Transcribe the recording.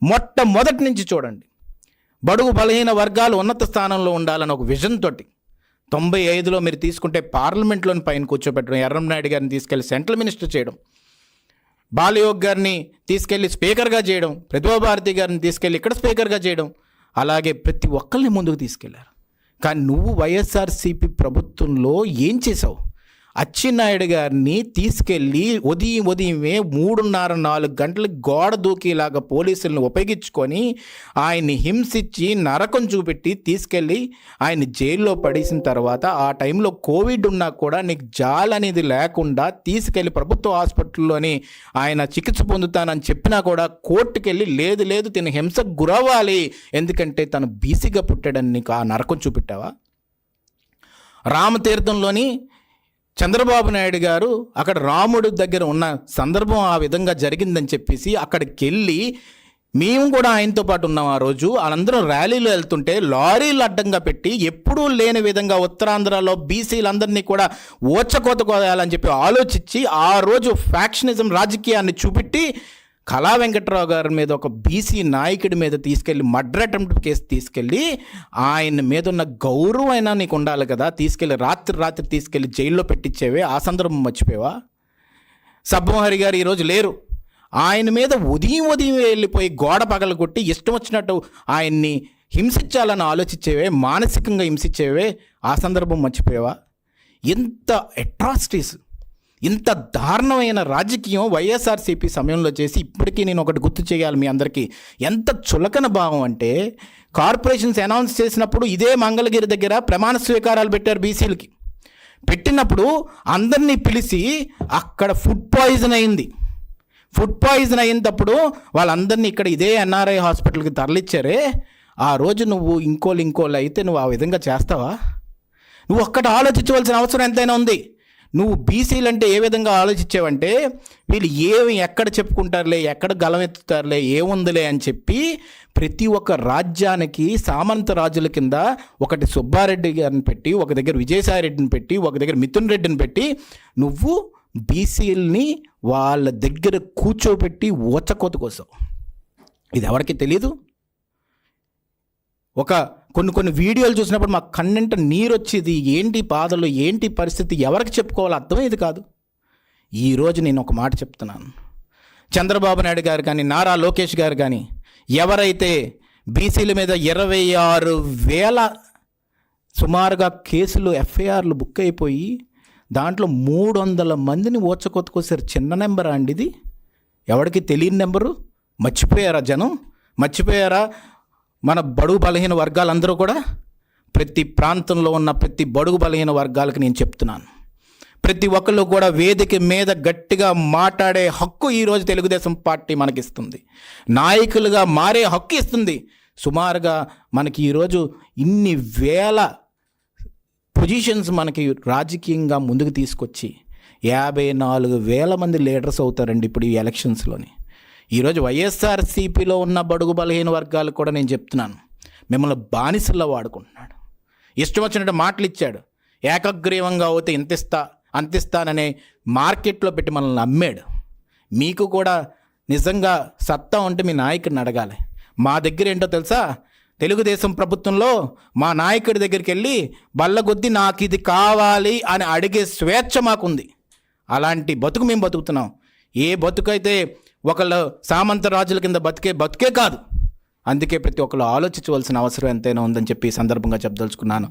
మొట్టమొదటి నుంచి చూడండి, బడుగు బలహీన వర్గాలు ఉన్నత స్థానంలో ఉండాలని ఒక విజన్ తోటి 95లో మీరు తీసుకుంటే పార్లమెంట్లోని పైన కూర్చోబెట్టడం, ఎర్రంనాయుడు గారిని తీసుకెళ్లి సెంట్రల్ మినిస్టర్ చేయడం, బాలయోగ్ గారిని తీసుకెళ్లి స్పీకర్గా చేయడం, ప్రతిభాభారతి గారిని తీసుకెళ్లి ఇక్కడ స్పీకర్గా చేయడం, అలాగే ప్రతి ఒక్కరిని ముందుకు తీసుకెళ్లారు. కానీ నువ్వు వైఎస్ఆర్సీపీ ప్రభుత్వంలో ఏం చేసావు? అచ్చెన్నాయుడు గారిని తీసుకెళ్ళి ఉదయమే 3:30-4 గంటలకు గోడ దూకేలాగా పోలీసులను ఉపయోగించుకొని ఆయన్ని హింసించి నరకం చూపెట్టి తీసుకెళ్ళి ఆయన్ని జైల్లో పడేసిన తర్వాత, ఆ టైంలో కోవిడ్ ఉన్నా కూడా నీకు జాల్ అనేది లేకుండా తీసుకెళ్ళి ప్రభుత్వ హాస్పిటల్లోని ఆయన చికిత్స పొందుతానని చెప్పినా కూడా కోర్టుకెళ్ళి లేదు తిన హింసకు గురవ్వాలి ఎందుకంటే తను బీసీగా పుట్టాడని నీకు ఆ నరకం చూపెట్టావా? రామతీర్థంలోని చంద్రబాబు నాయుడు గారు అక్కడ రాముడి దగ్గర ఉన్న సందర్భం ఆ విధంగా జరిగిందని చెప్పేసి అక్కడికి వెళ్ళి మేము కూడా ఆయనతో పాటు ఉన్నాం. ఆ రోజు వాళ్ళందరూ ర్యాలీలో వెళ్తుంటే లారీలు అడ్డంగా పెట్టి ఎప్పుడూ లేని విధంగా ఉత్తరాంధ్రలో బీసీలందరినీ కూడా ఓచకోత కోయాలని చెప్పి ఆలోచించి ఆ రోజు ఫ్యాక్షనిజం రాజకీయాన్ని చూపెట్టి కళా వెంకట్రావు గారి మీద, ఒక బీసీ నాయకుడి మీద తీసుకెళ్ళి మర్డర్ అటెంప్ట్ కేసు తీసుకెళ్ళి ఆయన మీద ఉన్న గౌరవం అయినా నీకు ఉండాలి కదా, తీసుకెళ్ళి రాత్రి తీసుకెళ్ళి జైల్లో పెట్టించేవే. ఆ సందర్భం మర్చిపోయావా? సబ్బమహరి గారు ఈరోజు లేరు. ఆయన మీద ఉదయం వెళ్ళిపోయి గోడ పగలగొట్టి ఇష్టం వచ్చినట్టు ఆయన్ని హింసించాలని ఆలోచించేవే, మానసికంగా హింసించేవే. ఆ సందర్భం మర్చిపోయావా? ఎంత అట్రాసిటీస్, ఇంత దారుణమైన రాజకీయం వైఎస్ఆర్సీపీ సమయంలో చేసి ఇప్పటికీ నేను ఒకటి గుర్తు చేయాలి మీ అందరికీ. ఎంత చులకన భావం అంటే, కార్పొరేషన్స్ అనౌన్స్ చేసినప్పుడు ఇదే మంగళగిరి దగ్గర ప్రమాణ స్వీకారాలు పెట్టారు బీసీలకి. పెట్టినప్పుడు అందరినీ పిలిచి అక్కడ ఫుడ్ పాయిజన్ అయినప్పుడు వాళ్ళందరినీ ఇక్కడ ఇదే ఎన్ఆర్ఐ హాస్పిటల్కి తరలిచ్చారే. ఆ రోజు నువ్వు ఇంకోళ్ళు అయితే నువ్వు ఆ విధంగా చేస్తావా? నువ్వు ఒక్కటి ఆలోచించవలసిన అవసరం ఎంతైనా ఉంది. నువ్వు బీసీలు అంటే ఏ విధంగా ఆలోచించావంటే, వీళ్ళు ఎక్కడ చెప్పుకుంటారులే, ఎక్కడ గలమెత్తుతారులే, ఏముందిలే అని చెప్పి ప్రతి ఒక్క రాజ్యానికి సామంత రాజుల కింద ఒకటి సుబ్బారెడ్డి గారిని పెట్టి, ఒక దగ్గర విజయసాయిరెడ్డిని పెట్టి, ఒక దగ్గర మిథున్ రెడ్డిని పెట్టి నువ్వు బీసీలని వాళ్ళ దగ్గర కూర్చోబెట్టి ఓచకోత కోసం. ఇది ఎవరికి తెలీదు. కొన్ని వీడియోలు చూసినప్పుడు మాకు కన్నెంట నీరు వచ్చేది. ఏంటి బాధలు, ఏంటి పరిస్థితి, ఎవరికి చెప్పుకోవాలో అర్థమయ్యేది కాదు. ఈరోజు నేను ఒక మాట చెప్తున్నాను. చంద్రబాబు నాయుడు గారు కానీ, నారా లోకేష్ గారు కానీ, ఎవరైతే బీసీల మీద 26,000 సుమారుగా కేసులు, ఎఫ్ఐఆర్లు బుక్ అయిపోయి దాంట్లో 300 మందిని ఓచకొత్తుకొచ్చారు. చిన్న నెంబరా అండి ఇది? ఎవరికి తెలియని నెంబరు. మర్చిపోయారా జనం? మర్చిపోయారా? మన బడుగు బలహీన వర్గాలందరూ కూడా, ప్రతి ప్రాంతంలో ఉన్న ప్రతి బడుగు బలహీన వర్గాలకు నేను చెప్తున్నాను, ప్రతి ఒక్కళ్ళు కూడా వేదిక మీద గట్టిగా మాట్లాడే హక్కు ఈరోజు తెలుగుదేశం పార్టీ మనకిస్తుంది. నాయకులుగా మారే హక్కు ఇస్తుంది. సుమారుగా మనకి ఈరోజు ఇన్ని వేల పొజిషన్స్ మనకి రాజకీయంగా ముందుకు తీసుకొచ్చి 54,000 మంది లీడర్స్ అవుతారండి ఇప్పుడు ఈ ఎలక్షన్స్లోని. ఈరోజు వైఎస్ఆర్సీపీలో ఉన్న బడుగు బలహీన వర్గాలు కూడా నేను చెప్తున్నాను, మిమ్మల్ని బానిసల్లో వాడుకుంటున్నాడు. ఇష్టం వచ్చినట్టు మాటలు ఇచ్చాడు. ఏకగ్రీవంగా అవుతే అంతిస్తాననే మార్కెట్లో పెట్టి మనల్ని అమ్మాడు. మీకు కూడా నిజంగా సత్తా ఉంటే మీ నాయకుడిని అడగాలి. మా దగ్గర ఏంటో తెలుసా? తెలుగుదేశం ప్రభుత్వంలో మా నాయకుడి దగ్గరికి వెళ్ళి బల్లగొద్ది నాకు ఇది కావాలి అని అడిగే స్వేచ్ఛ మాకుంది. అలాంటి బతుకు మేము బతుకుతున్నాం. ఏ బతుకైతే ఒకళ్ళు సామంత రాజుల కింద బతుకే కాదు. అందుకే ప్రతి ఒక్కరు ఆలోచించవలసిన అవసరం ఎంతైనా ఉందని చెప్పి ఈ సందర్భంగా చెప్పదలుచుకున్నాను.